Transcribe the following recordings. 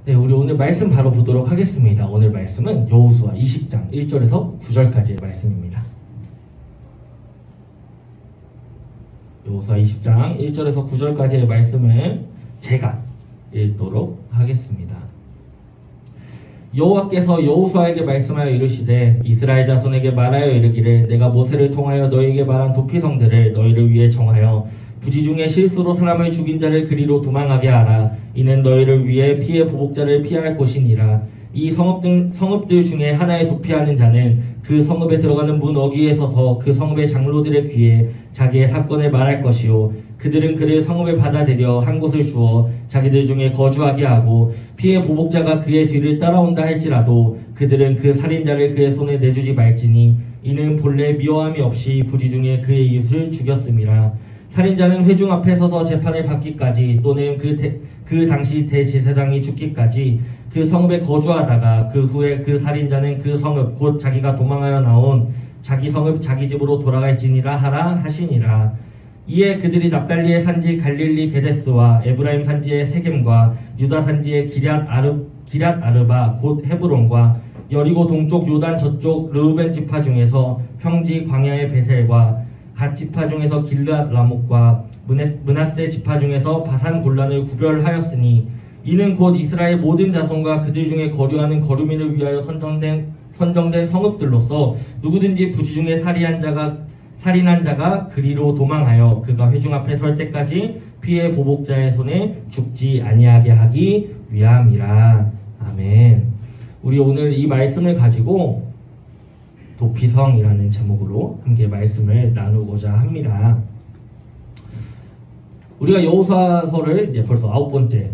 네, 우리 오늘 말씀 바로 보도록 하겠습니다. 오늘 말씀은 여호수아 20장 1절에서 9절까지의 말씀입니다. 여호수아 20장 1절에서 9절까지의 말씀을 제가 읽도록 하겠습니다. 여호와께서 여호수아에게 말씀하여 이르시되 이스라엘 자손에게 말하여 이르기를 내가 모세를 통하여 너희에게 말한 도피성들을 너희를 위해 정하여 부지 중에 실수로 사람을 죽인 자를 그리로 도망하게 하라. 이는 너희를 위해 피해 보복자를 피할 곳이니라. 이 성읍들 중에 하나에 도피하는 자는 그 성읍에 들어가는 문 어귀에 서서 그 성읍의 장로들의 귀에 자기의 사건을 말할 것이요 그들은 그를 성읍에 받아들여 한 곳을 주어 자기들 중에 거주하게 하고 피해 보복자가 그의 뒤를 따라온다 할지라도 그들은 그 살인자를 그의 손에 내주지 말지니 이는 본래 미워함이 없이 부지 중에 그의 이웃을 죽였음이라. 살인자는 회중 앞에 서서 재판을 받기까지 또는 그 당시 대제사장이 죽기까지 그 성읍에 거주하다가 그 후에 그 살인자는 그 성읍 곧 자기가 도망하여 나온 자기 성읍 자기 집으로 돌아갈지니라 하라 하시니라. 이에 그들이 납달리의 산지 갈릴리 게데스와 에브라임 산지의 세겜과 유다 산지의 기럇 아르바 곧 헤브론과 여리고 동쪽 요단 저쪽 르우벤 지파 중에서 평지 광야의 베셀과 갓 지파 중에서 길르앗 라목과 므낫세 지파 중에서 바산 골란을 구별하였으니 이는 곧 이스라엘 모든 자손과 그들 중에 거류하는 거류민을 위하여 선정된 성읍들로서 누구든지 부지 중에 살인한 자가 그리로 도망하여 그가 회중 앞에 설 때까지 피해 보복자의 손에 죽지 아니하게 하기 위함이라. 아멘. 우리 오늘 이 말씀을 가지고 도피성이라는 제목으로 함께 말씀을 나누고자 합니다. 우리가 여호수아서를 이제 벌써 9번째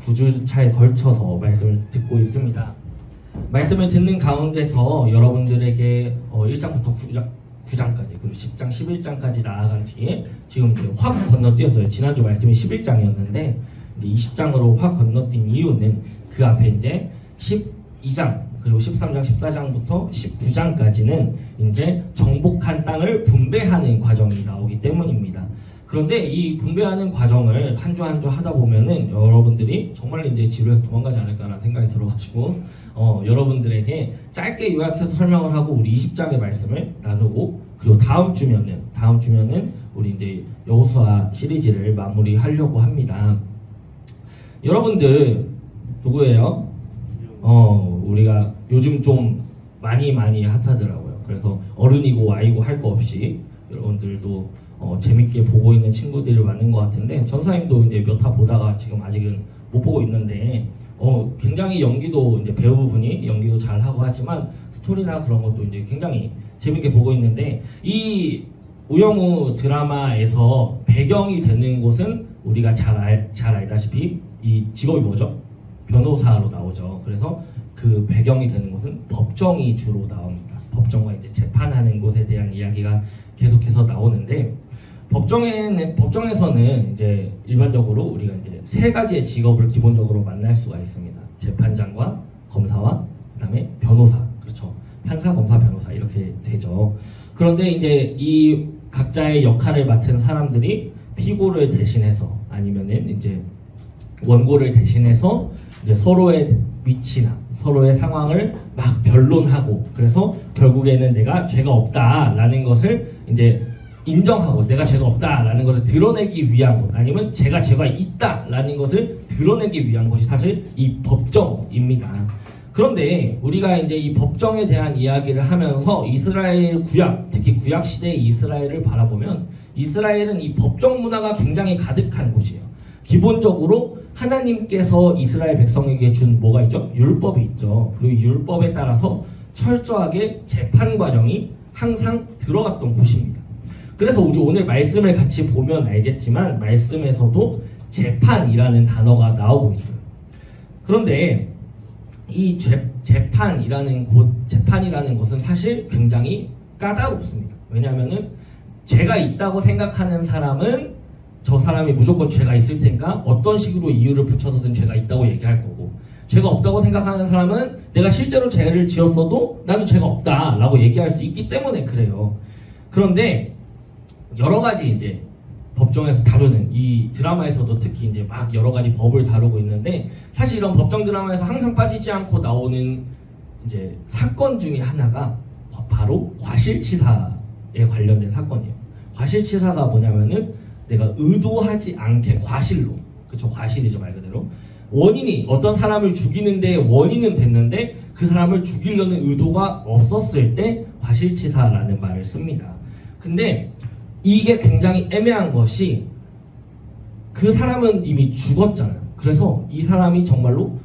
9주차에 걸쳐서 말씀을 듣고 있습니다. 말씀을 듣는 가운데서 여러분들에게 1장부터 9장까지 그리고 10장, 11장까지 나아간 뒤에 지금 이제 확 건너뛰었어요. 지난주 말씀이 11장이었는데 이제 20장으로 확 건너뛴 이유는 그 앞에 이제 12장 그리고 13장, 14장부터 19장까지는 이제 정복한 땅을 분배하는 과정이 나오기 때문입니다. 그런데 이 분배하는 과정을 한 주 한 주 하다 보면은 여러분들이 정말 이제 지루해서 도망가지 않을까라는 생각이 들어가지고 여러분들에게 짧게 요약해서 설명을 하고 우리 20장의 말씀을 나누고 그리고 다음 주면은 우리 이제 여호수아 시리즈를 마무리하려고 합니다. 여러분들 누구예요? 우리가 요즘 좀 많이 핫하더라고요. 그래서 어른이고 아이고 할 거 없이 여러분들도 재밌게 보고 있는 친구들이 많은 것 같은데 전사님도 이제 몇 화 보다가 지금 아직은 못 보고 있는데 굉장히 연기도 이제 배우분이 연기도 잘 하고 하지만 스토리나 그런 것도 이제 굉장히 재밌게 보고 있는데 이 우영우 드라마에서 배경이 되는 곳은 우리가 잘 알다시피 이 직업이 뭐죠? 변호사로 나오죠. 그래서 그 배경이 되는 곳은 법정이 주로 나옵니다. 법정과 이제 재판하는 곳에 대한 이야기가 계속해서 나오는데 법정에서는 이제 일반적으로 우리가 이제 세 가지의 직업을 기본적으로 만날 수가 있습니다. 재판장과 검사와 그다음에 변호사. 그렇죠. 판사, 검사, 변호사 이렇게 되죠. 그런데 이제 이 각자의 역할을 맡은 사람들이 피고를 대신해서 아니면은 이제 원고를 대신해서 이제 서로의 위치나 서로의 상황을 막 변론하고 그래서 결국에는 내가 죄가 없다라는 것을 이제 인정하고 내가 죄가 없다라는 것을 드러내기 위한 것 아니면 제가 죄가 있다라는 것을 드러내기 위한 것이 사실 이 법정입니다. 그런데 우리가 이제 이 법정에 대한 이야기를 하면서 이스라엘 특히 구약 시대의 이스라엘을 바라보면 이스라엘은 이 법정 문화가 굉장히 가득한 곳이에요. 기본적으로 하나님께서 이스라엘 백성에게 준 뭐가 있죠? 율법이 있죠. 그리고 율법에 따라서 철저하게 재판 과정이 항상 들어갔던 곳입니다. 그래서 우리 오늘 말씀을 같이 보면 알겠지만 말씀에서도 재판이라는 단어가 나오고 있어요. 그런데 이 재판이라는 것은 사실 굉장히 까다롭습니다. 왜냐하면은 죄가 있다고 생각하는 사람은 저 사람이 무조건 죄가 있을 테니까 어떤 식으로 이유를 붙여서든 죄가 있다고 얘기할 거고 죄가 없다고 생각하는 사람은 내가 실제로 죄를 지었어도 나는 죄가 없다라고 얘기할 수 있기 때문에 그래요. 그런데 여러 가지 이제 법정에서 다루는 이 드라마에서도 특히 이제 막 여러 가지 법을 다루고 있는데 사실 이런 법정 드라마에서 항상 빠지지 않고 나오는 이제 사건 중에 하나가 바로 과실치사에 관련된 사건이에요. 과실치사가 뭐냐면은 내가 의도하지 않게 과실로, 그쵸, 과실이죠 말 그대로. 원인이 어떤 사람을 죽이는데 원인은 됐는데 그 사람을 죽이려는 의도가 없었을 때 과실치사라는 말을 씁니다. 근데 이게 굉장히 애매한 것이 그 사람은 이미 죽었잖아요. 그래서 이 사람이 정말로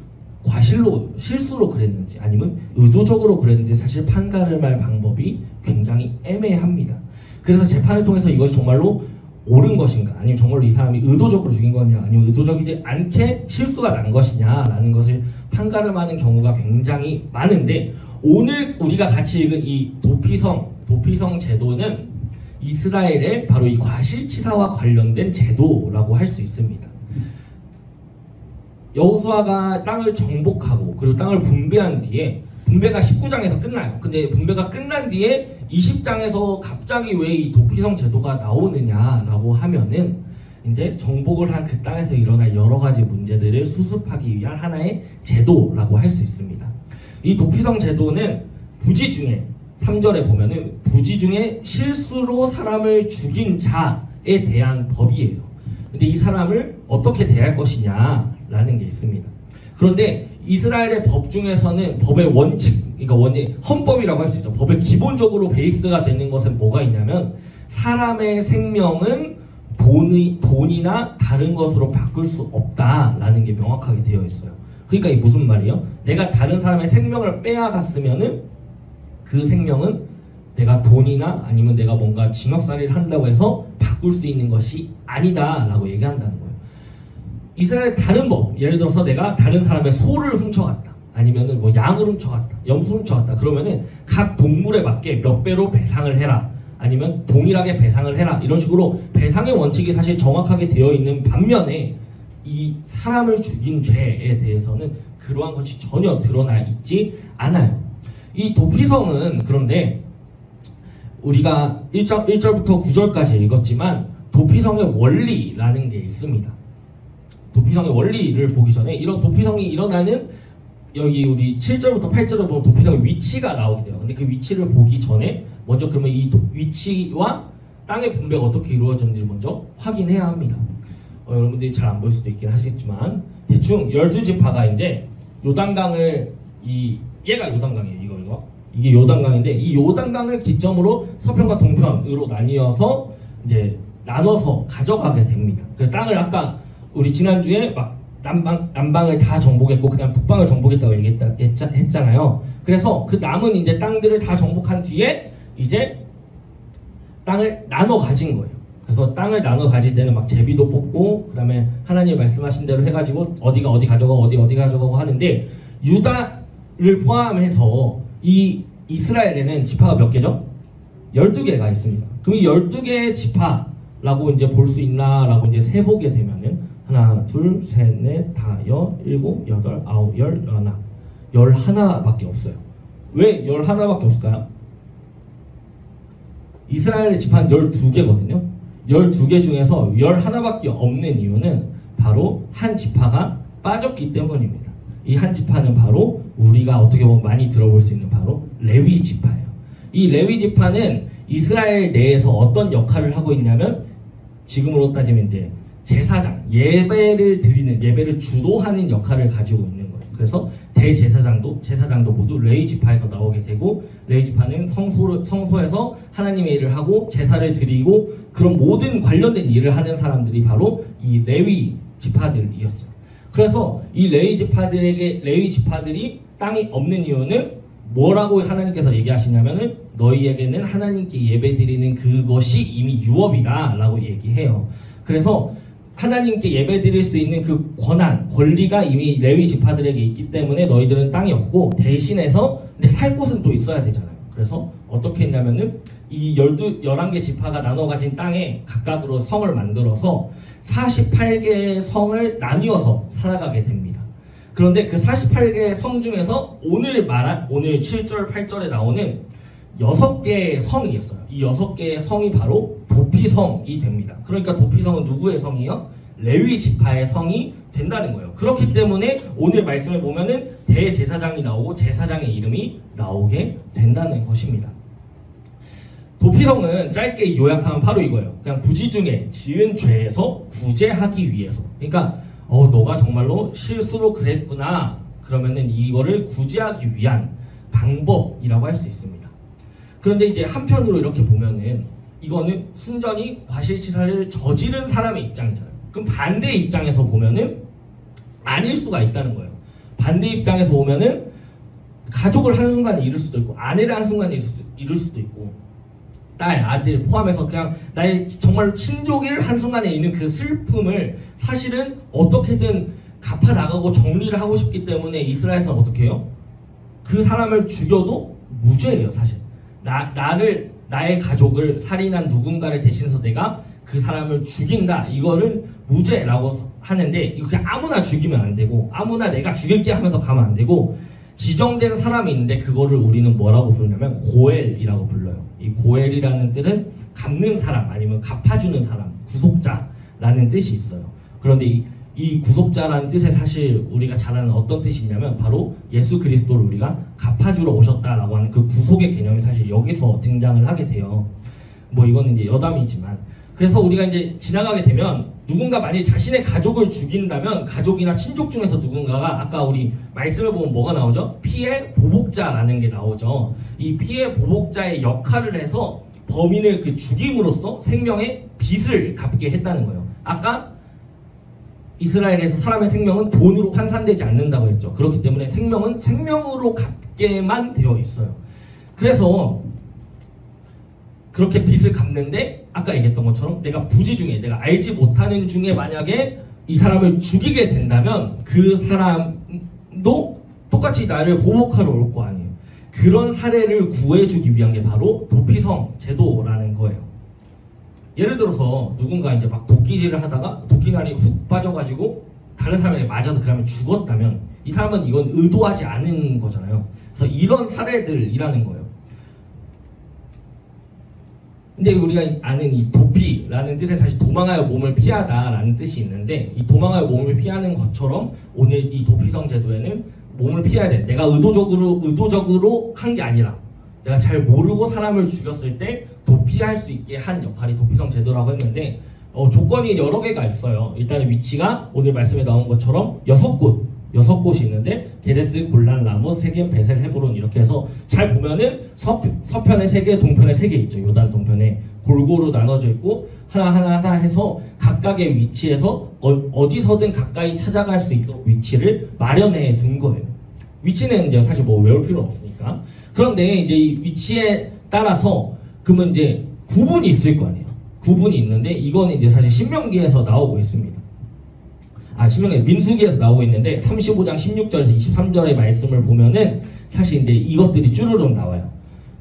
과실로, 실수로 그랬는지 아니면 의도적으로 그랬는지 사실 판가름할 방법이 굉장히 애매합니다. 그래서 재판을 통해서 이것이 정말로 옳은 것인가, 아니면 정말로 이 사람이 의도적으로 죽인 거냐, 아니면 의도적이지 않게 실수가 난 것이냐라는 것을 판가름하는 경우가 굉장히 많은데, 오늘 우리가 같이 읽은 이 도피성 제도는 이스라엘의 바로 이 과실치사와 관련된 제도라고 할 수 있습니다. 여호수아가 땅을 정복하고 그리고 땅을 분배한 뒤에, 분배가 19장에서 끝나요. 근데 분배가 끝난 뒤에 20장에서 갑자기 왜 이 도피성 제도가 나오느냐라고 하면은 이제 정복을 한 그 땅에서 일어날 여러 가지 문제들을 수습하기 위한 하나의 제도라고 할 수 있습니다. 이 도피성 제도는 부지 중에 3절에 보면은 부지 중에 실수로 사람을 죽인 자에 대한 법이에요. 근데 이 사람을 어떻게 대할 것이냐라는 게 있습니다. 그런데 이스라엘의 법 중에서는 법의 원칙, 그러니까 헌법이라고 할 수 있죠. 법의 기본적으로 베이스가 되는 것은 뭐가 있냐면 사람의 생명은 돈이나 다른 것으로 바꿀 수 없다라는 게 명확하게 되어 있어요. 그러니까 이게 무슨 말이에요? 내가 다른 사람의 생명을 빼앗았으면은 그 생명은 내가 돈이나 아니면 내가 뭔가 징역살이를 한다고 해서 바꿀 수 있는 것이 아니다라고 얘기한다는 거예요. 이스라엘 다른 법, 예를 들어서 내가 다른 사람의 소를 훔쳐갔다, 아니면은 뭐 양을 훔쳐갔다, 염소를 훔쳐갔다, 그러면은 각 동물에 맞게 몇 배로 배상을 해라, 아니면 동일하게 배상을 해라, 이런 식으로 배상의 원칙이 사실 정확하게 되어 있는 반면에 이 사람을 죽인 죄에 대해서는 그러한 것이 전혀 드러나 있지 않아요. 이 도피성은 그런데 우리가 1절부터 9절까지 읽었지만 도피성의 원리라는 게 있습니다. 도피성의 원리를 보기 전에 이런 도피성이 일어나는 여기 우리 7절부터 8절을 보면 도피성의 위치가 나오게 돼요. 근데 그 위치를 보기 전에 먼저 그러면 이 위치와 땅의 분배가 어떻게 이루어졌는지 먼저 확인해야 합니다. 여러분들이 잘 안 볼 수도 있긴 하시겠지만 대충 12지파가 이제 요단강을 얘가 요단강이에요. 이게 요단강인데 이 요단강을 기점으로 서편과 동편으로 나눠서 가져가게 됩니다. 그 땅을 아까 우리 지난주에 막 남방을 다 정복했고 그다음 북방을 정복했다고 했잖아요. 그래서 그 남은 이제 땅들을 다 정복한 뒤에 이제 땅을 나눠 가진 거예요. 그래서 땅을 나눠 가질 때는 막 제비도 뽑고 그다음에 하나님 말씀하신 대로 해가지고 어디가 어디 가져가고 어디 가져가고 하는데 유다를 포함해서 이 이스라엘에는 지파가 몇 개죠? 12개가 있습니다. 그럼 이 12개의 지파라고 이제 볼 수 있나라고 이제 세보게 되면은 하나, 둘, 셋, 넷, 다섯, 일곱, 여덟, 아홉, 열, 열하나밖에 없어요. 왜 11밖에 없을까요? 이스라엘의 지파는 12개거든요. 12개 중에서 11밖에 없는 이유는 바로 한 지파가 빠졌기 때문입니다. 이 한 지파는 바로 우리가 어떻게 보면 많이 들어볼 수 있는 바로 레위 지파예요. 이 레위 지파는 이스라엘 내에서 어떤 역할을 하고 있냐면 지금으로 따지면 이제 제사장, 예배를 주도하는 역할을 가지고 있는 거예요. 그래서 제사장도 모두 레위 지파에서 나오게 되고 레위 지파는 성소에서 하나님의 일을 하고 제사를 드리고 그런 모든 관련된 일을 하는 사람들이 바로 이 레위 지파들이었어요. 그래서 이 레위 지파들이 땅이 없는 이유는 뭐라고 하나님께서 얘기하시냐면은 너희에게는 하나님께 예배드리는 그것이 이미 유업이다 라고 얘기해요. 그래서 하나님께 예배드릴 수 있는 그 권리가 이미 레위 지파들에게 있기 때문에 너희들은 땅이 없고 대신해서 근데 살 곳은 또 있어야 되잖아요. 그래서 어떻게 했냐면은 이 11개 지파가 나눠 가진 땅에 각각으로 성을 만들어서 48개의 성을 나뉘어서 살아가게 됩니다. 그런데 그 48개의 성 중에서 오늘 7절, 8절에 나오는 6개의 성이 있어요. 이 6개의 성이 바로 도피성이 됩니다. 그러니까 도피성은 누구의 성이요? 레위 지파의 성이 된다는 거예요. 그렇기 때문에 오늘 말씀을 보면은 대제사장이 나오고 제사장의 이름이 나오게 된다는 것입니다. 도피성은 짧게 요약하면 바로 이거예요. 그냥 부지 중에 지은 죄에서 구제하기 위해서. 그러니까 너가 정말로 실수로 그랬구나. 그러면은 이거를 구제하기 위한 방법이라고 할 수 있습니다. 그런데 이제 한편으로 이렇게 보면은 이거는 순전히 과실치사를 저지른 사람의 입장이잖아요. 그럼 반대 입장에서 보면은 아닐 수가 있다는 거예요. 반대 입장에서 보면은 가족을 한순간에 잃을 수도 있고 아내를 한순간에 잃을 수도 있고 딸, 아들 포함해서 그냥 나의 정말 친족을 한순간에 잃는 그 슬픔을 사실은 어떻게든 갚아나가고 정리를 하고 싶기 때문에 이스라엘에서는 어떻게 해요? 그 사람을 죽여도 무죄예요. 사실 나의 가족을 살인한 누군가를 대신해서 내가 그 사람을 죽인다. 이거를 무죄라고 하는데 이거 그냥 아무나 죽이면 안 되고 아무나 내가 죽일게 하면서 가면 안 되고 지정된 사람이 있는데 그거를 우리는 뭐라고 부르냐면 고엘이라고 불러요. 이 고엘이라는 뜻은 갚는 사람 아니면 갚아주는 사람, 구속자라는 뜻이 있어요. 그런데 이 구속자라는 뜻에 사실 우리가 잘 아는 어떤 뜻이 있냐면 바로 예수 그리스도를 우리가 갚아주러 오셨다라고 하는 그 구속의 개념이 사실 여기서 등장을 하게 돼요. 뭐 이거는 이제 여담이지만 그래서 우리가 이제 지나가게 되면 누군가 만약에 자신의 가족을 죽인다면 가족이나 친족 중에서 누군가가 아까 우리 말씀을 보면 뭐가 나오죠? 피해 보복자라는 게 나오죠. 이 피해 보복자의 역할을 해서 범인을 그 죽임으로써 생명의 빚을 갚게 했다는 거예요. 아까 이스라엘에서 사람의 생명은 돈으로 환산되지 않는다고 했죠. 그렇기 때문에 생명은 생명으로 갚게만 되어 있어요. 그래서 그렇게 빚을 갚는데 아까 얘기했던 것처럼 내가 부지 중에 내가 알지 못하는 중에 만약에 이 사람을 죽이게 된다면 그 사람도 똑같이 나를 보복하러 올 거 아니에요. 그런 사례를 구해주기 위한 게 바로 도피성 제도라는 거예요. 예를 들어서 누군가 이제 막 도끼질을 하다가 도끼날이 훅 빠져가지고 다른 사람에게 맞아서 그 사람이 죽었다면 이 사람은 이건 의도하지 않은 거잖아요. 그래서 이런 사례들이라는 거예요. 근데 우리가 아는 이 도피라는 뜻은 사실 도망하여 몸을 피하다라는 뜻이 있는데 이 도망하여 몸을 피하는 것처럼 오늘 이 도피성 제도에는 몸을 피해야 돼. 내가 의도적으로 한 게 아니라 내가 잘 모르고 사람을 죽였을 때 도피할 수 있게 한 역할이 도피성 제도라고 했는데 조건이 여러 개가 있어요. 일단 위치가 오늘 말씀에 나온 것처럼 6곳이 있는데 게데스, 골란, 라못, 세겜, 베셀, 헤브론 이렇게 해서 잘 보면은 서편에 3개, 동편에 3개 있죠. 요단 동편에 골고루 나눠져 있고 하나 해서 각각의 위치에서 어디서든 가까이 찾아갈 수 있도록 위치를 마련해 둔 거예요. 위치는 이제 사실 뭐 외울 필요는 없으니까. 그런데 이제 이 위치에 따라서 그러면 이제 구분이 있을 거 아니에요. 구분이 있는데 이거는 이제 사실 신명기에서 나오고 있습니다. 신명기 민수기에서 나오고 있는데 35장 16절에서 23절의 말씀을 보면은 사실 이제 이것들이 쭈루룩 나와요.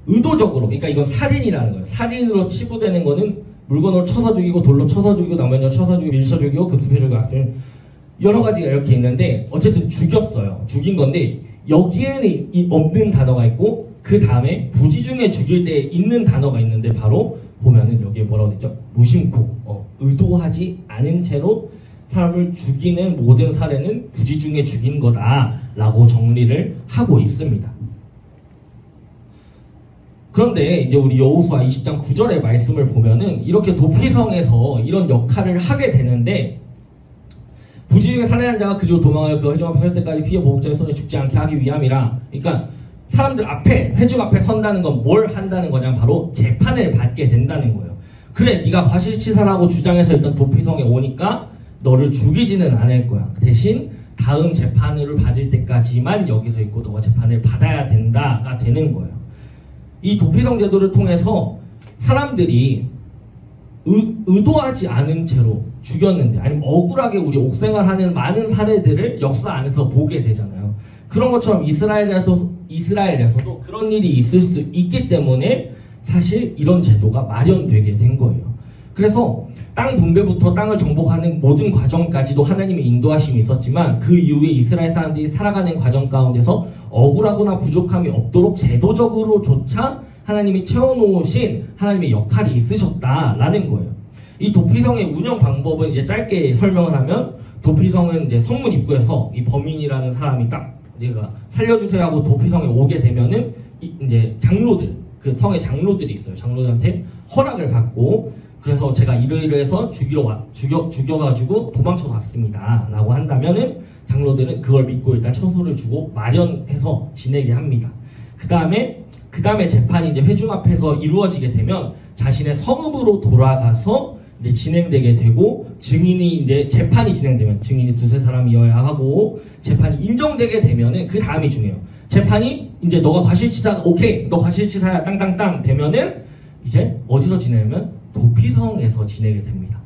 의도적으로, 그러니까 이건 살인이라는 거예요. 살인으로 치부되는 거는 물건으로 쳐서 죽이고 돌로 쳐서 죽이고 나무로 쳐서 죽이고 밀쳐 죽이고 급습해 죽이고 여러 가지가 이렇게 있는데 어쨌든 죽였어요. 죽인 건데 여기에는 없는 단어가 있고 그 다음에 부지 중에 죽일 때 있는 단어가 있는데 바로 보면은 여기에 뭐라고 되죠? 무심코 의도하지 않은 채로 사람을 죽이는 모든 사례는 부지 중에 죽인 거다라고 정리를 하고 있습니다. 그런데 이제 우리 여호수아 20장 9절의 말씀을 보면은 이렇게 도피성에서 이런 역할을 하게 되는데 부지 중에 살해한 자가 그리로 도망하여 그 회중 앞에 설 때까지 피해 보복자의 손에 죽지 않게 하기 위함이라. 그러니까 사람들 앞에 회중 앞에 선다는 건 뭘 한다는 거냐? 바로 재판을 받게 된다는 거예요. 그래, 네가 과실치사라고 주장해서 일단 도피성에 오니까 너를 죽이지는 않을 거야. 대신 다음 재판을 받을 때까지만 여기서 있고 너가 재판을 받아야 된다가 되는 거예요. 이 도피성 제도를 통해서 사람들이 의도하지 않은 채로 죽였는데 아니면 억울하게 우리 옥생활하는 많은 사례들을 역사 안에서 보게 되잖아요. 그런 것처럼 이스라엘에서도 그런 일이 있을 수 있기 때문에 사실 이런 제도가 마련되게 된 거예요. 그래서 땅 분배부터 땅을 정복하는 모든 과정까지도 하나님의 인도하심이 있었지만 그 이후에 이스라엘 사람들이 살아가는 과정 가운데서 억울하거나 부족함이 없도록 제도적으로조차 하나님이 채워놓으신 하나님의 역할이 있으셨다라는 거예요. 이 도피성의 운영 방법은 이제 짧게 설명을 하면, 도피성은 이제 성문 입구에서 이 범인이라는 사람이 딱 내가 살려주세요 하고 도피성에 오게 되면은 이제 장로들, 그 성의 장로들이 있어요. 장로들한테 허락을 받고, 그래서 제가 이러이러해서 죽여가지고 도망쳐서 왔습니다 라고 한다면은 장로들은 그걸 믿고 일단 처소를 주고 마련해서 지내게 합니다. 그 다음에 재판이 이제 회중 앞에서 이루어지게 되면 자신의 성읍으로 돌아가서 이제 진행되게 되고, 증인이 이제 재판이 진행되면 증인이 두세 사람이어야 하고, 재판이 인정되게 되면은 그 다음이 중요해요. 재판이 이제 너가 과실치사, 오케이, 너 과실치사야, 땅땅땅 되면은 이제 어디서 지내냐면 도피성에서 지내게 됩니다.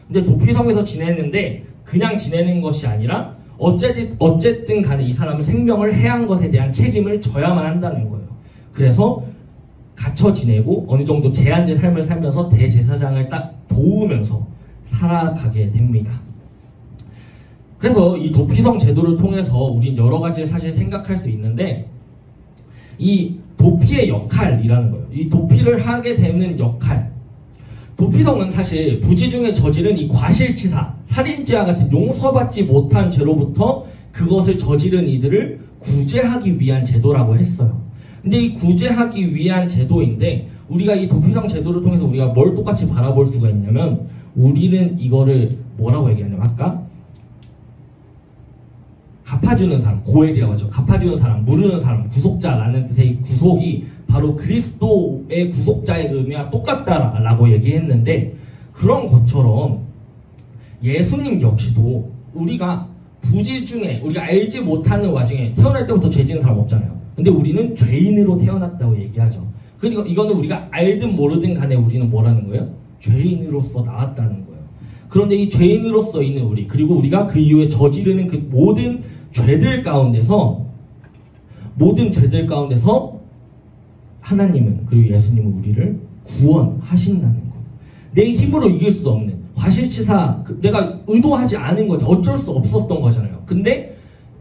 근데 도피성에서 지내는데 그냥 지내는 것이 아니라 어쨌든 간에 이 사람은 생명을 해한 것에 대한 책임을 져야만 한다는 거예요. 그래서 갇혀 지내고 어느 정도 제한된 삶을 살면서 대제사장을 딱 도우면서 살아가게 됩니다. 그래서 이 도피성 제도를 통해서 우린 여러 가지를 사실 생각할 수 있는데, 이 도피의 역할이라는 거예요. 이 도피를 하게 되는 역할. 도피성은 사실 부지 중에 저지른 이 과실치사, 살인죄와 같은 용서받지 못한 죄로부터 그것을 저지른 이들을 구제하기 위한 제도라고 했어요. 근데 이 구제하기 위한 제도인데, 우리가 이 도피성 제도를 통해서 우리가 뭘 똑같이 바라볼 수가 있냐면, 우리는 이거를 뭐라고 얘기하냐면, 아까 갚아주는 사람, 고엘이라고 하죠. 갚아주는 사람, 물르는 사람, 구속자라는 뜻의 구속이 바로 그리스도의 구속자의 의미와 똑같다라고 얘기했는데, 그런 것처럼 예수님 역시도 우리가 부지 중에 우리가 알지 못하는 와중에, 태어날 때부터 죄 지은 사람 없잖아요. 근데 우리는 죄인으로 태어났다고 얘기하죠. 그러니까 이거는 우리가 알든 모르든 간에 우리는 뭐라는 거예요? 죄인으로서 나왔다는 거예요. 그런데 이 죄인으로서 있는 우리, 그리고 우리가 그 이후에 저지르는 그 모든 죄들 가운데서 하나님은, 그리고 예수님은 우리를 구원하신다는 거예요. 내 힘으로 이길 수 없는 과실치사, 내가 의도하지 않은 거죠. 어쩔 수 없었던 거잖아요. 근데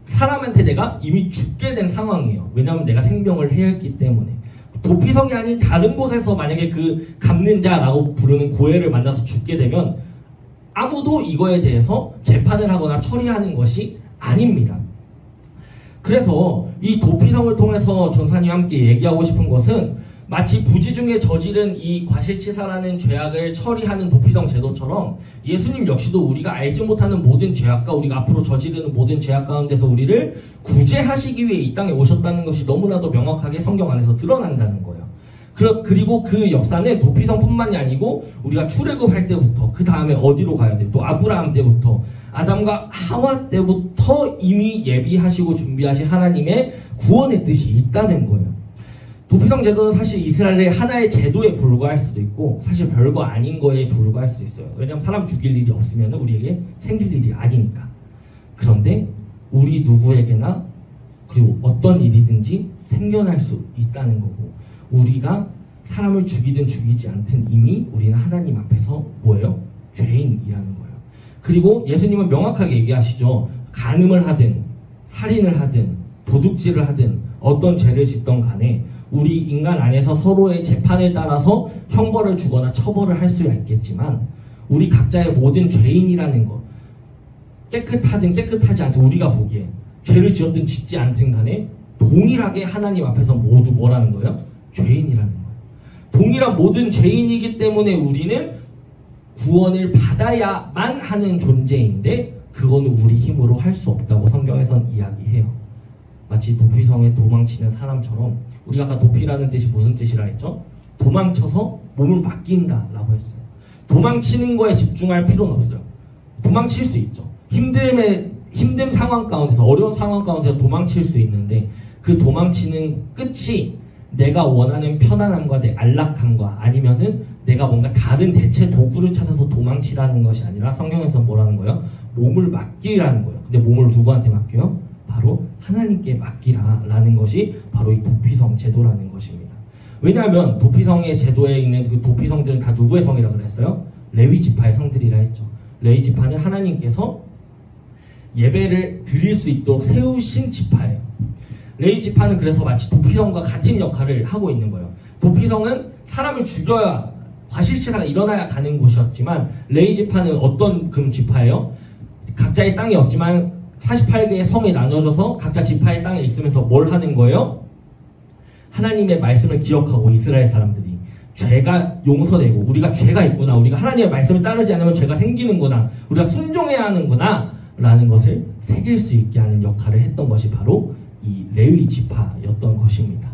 사람한테 내가 이미 죽게 된 상황이에요. 왜냐하면 내가 생명을 해했기 때문에. 도피성이 아닌 다른 곳에서 만약에 그 갚는 자라고 부르는 고엘을 만나서 죽게 되면 아무도 이거에 대해서 재판을 하거나 처리하는 것이 아닙니다. 그래서 이 도피성을 통해서 전사님과 함께 얘기하고 싶은 것은, 마치 부지 중에 저지른 이 과실치사라는 죄악을 처리하는 도피성 제도처럼 예수님 역시도 우리가 알지 못하는 모든 죄악과 우리가 앞으로 저지르는 모든 죄악 가운데서 우리를 구제하시기 위해 이 땅에 오셨다는 것이 너무나도 명확하게 성경 안에서 드러난다는 거예요. 그리고 그 역사는 도피성뿐만이 아니고 우리가 출애굽할 때부터, 그 다음에 어디로 가야 돼? 또 아브라함 때부터, 아담과 하와 때부터 이미 예비하시고 준비하신 하나님의 구원의 뜻이 있다는 거예요. 도피성 제도는 사실 이스라엘의 하나의 제도에 불과할 수도 있고, 사실 별거 아닌 거에 불과할 수도 있어요. 왜냐하면 사람 죽일 일이 없으면 우리에게 생길 일이 아니니까. 그런데 우리 누구에게나, 그리고 어떤 일이든지 생겨날 수 있다는 거고, 우리가 사람을 죽이든 죽이지 않든 이미 우리는 하나님 앞에서 뭐예요? 죄인이라는 거예요. 그리고 예수님은 명확하게 얘기하시죠. 간음을 하든 살인을 하든 도둑질을 하든 어떤 죄를 짓던 간에 우리 인간 안에서 서로의 재판에 따라서 형벌을 주거나 처벌을 할 수야 있겠지만, 우리 각자의 모든 죄인이라는 것, 깨끗하든 깨끗하지 않든 우리가 보기에 죄를 지었든 짓지 않든 간에 동일하게 하나님 앞에서 모두 뭐라는 거예요? 죄인이라는 거예요. 동일한 모든 죄인이기 때문에 우리는 구원을 받아야만 하는 존재인데, 그거는 우리 힘으로 할 수 없다고 성경에선 이야기해요. 마치 도피성에 도망치는 사람처럼, 우리가 아까 도피라는 뜻이 무슨 뜻이라 했죠? 도망쳐서 몸을 맡긴다라고 했어요. 도망치는 거에 집중할 필요는 없어요. 도망칠 수 있죠. 힘든 상황 가운데서, 어려운 상황 가운데서 도망칠 수 있는데, 그 도망치는 끝이 내가 원하는 편안함과 내 안락함과 아니면은 내가 뭔가 다른 대체 도구를 찾아서 도망치라는 것이 아니라, 성경에서 뭐라는 거예요? 몸을 맡기라는 거예요. 근데 몸을 누구한테 맡겨요? 바로 하나님께 맡기라라는 것이 바로 이 도피성 제도라는 것입니다. 왜냐하면 도피성의 제도에 있는 그 도피성들은 다 누구의 성이라고 그랬어요? 레위 지파의 성들이라 했죠. 레위 지파는 하나님께서 예배를 드릴 수 있도록 세우신 지파예요. 레위 지파는 그래서 마치 도피성과 같은 역할을 하고 있는 거예요. 도피성은 사람을 죽여야 과실치사가 일어나야 가는 곳이었지만 레위 지파는 어떤 지파예요? 각자의 땅이 없지만 48개의 성에 나눠져서 각자 지파의 땅에 있으면서 뭘 하는 거예요? 하나님의 말씀을 기억하고 이스라엘 사람들이 죄가 용서되고 우리가 죄가 있구나, 우리가 하나님의 말씀을 따르지 않으면 죄가 생기는구나, 우리가 순종해야 하는구나 라는 것을 새길 수 있게 하는 역할을 했던 것이 바로 이 레위 지파였던 것입니다.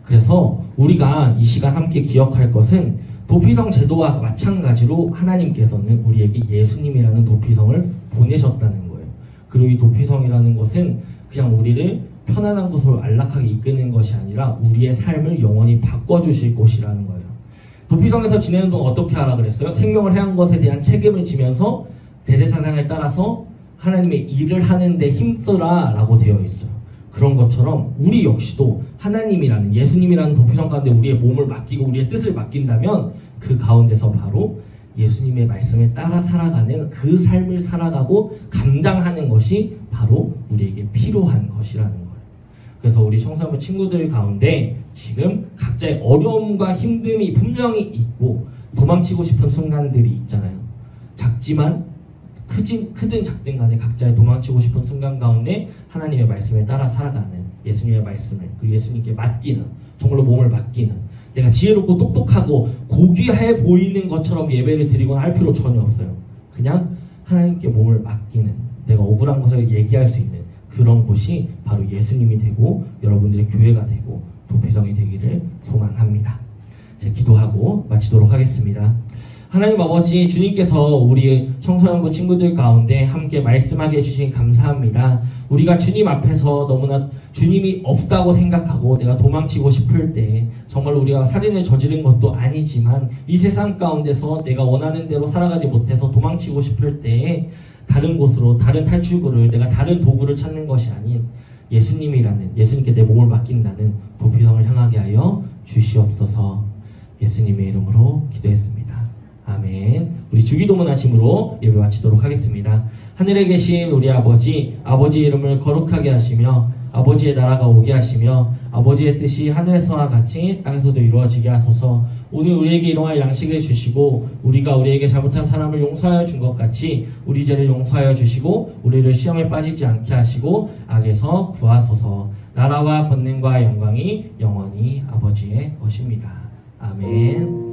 그래서 우리가 이 시간 함께 기억할 것은 도피성 제도와 마찬가지로 하나님께서는 우리에게 예수님이라는 도피성을 보내셨다는 거예요. 그리고 이 도피성이라는 것은 그냥 우리를 편안한 곳으로 안락하게 이끄는 것이 아니라 우리의 삶을 영원히 바꿔주실 곳이라는 거예요. 도피성에서 지내는 동안 어떻게 하라 그랬어요? 생명을 해한 것에 대한 책임을 지면서 대제사장을 따라서 하나님의 일을 하는데 힘쓰라 라고 되어 있어요. 그런 것처럼 우리 역시도 하나님이라는, 예수님이라는 도피성 가운데 우리의 몸을 맡기고 우리의 뜻을 맡긴다면 그 가운데서 바로 예수님의 말씀에 따라 살아가는 그 삶을 살아가고 감당하는 것이 바로 우리에게 필요한 것이라는 거예요. 그래서 우리 청소년부 친구들 가운데 지금 각자의 어려움과 힘듦이 분명히 있고 도망치고 싶은 순간들이 있잖아요. 작지만 크든 작든 간에 각자의 도망치고 싶은 순간 가운데 하나님의 말씀에 따라 살아가는, 예수님의 말씀을, 그리고 예수님께 맡기는, 정말로 몸을 맡기는, 내가 지혜롭고 똑똑하고 고귀해 보이는 것처럼 예배를 드리거나 할 필요 전혀 없어요. 그냥 하나님께 몸을 맡기는, 내가 억울한 것을 얘기할 수 있는 그런 곳이 바로 예수님이 되고 여러분들의 교회가 되고 도피성이 되기를 소망합니다. 제 기도하고 마치도록 하겠습니다. 하나님 아버지, 주님께서 우리 청소년부 친구들 가운데 함께 말씀하게 해주신 감사합니다. 우리가 주님 앞에서 너무나 주님이 없다고 생각하고 내가 도망치고 싶을 때, 정말 우리가 살인을 저지른 것도 아니지만 이 세상 가운데서 내가 원하는 대로 살아가지 못해서 도망치고 싶을 때 다른 곳으로, 다른 탈출구를, 내가 다른 도구를 찾는 것이 아닌 예수님이라는, 예수님께 내 몸을 맡긴다는 도피성을 향하게 하여 주시옵소서. 예수님의 이름으로 기도했습니다. 아멘. 우리 주기도문 하심으로 예배 마치도록 하겠습니다. 하늘에 계신 우리 아버지, 아버지의 이름을 거룩하게 하시며 아버지의 나라가 오게 하시며 아버지의 뜻이 하늘에서와 같이 땅에서도 이루어지게 하소서. 오늘 우리에게 일용할 양식을 주시고 우리가 우리에게 잘못한 사람을 용서하여 준 것 같이 우리 죄를 용서하여 주시고 우리를 시험에 빠지지 않게 하시고 악에서 구하소서. 나라와 권능과 영광이 영원히 아버지의 것입니다. 아멘.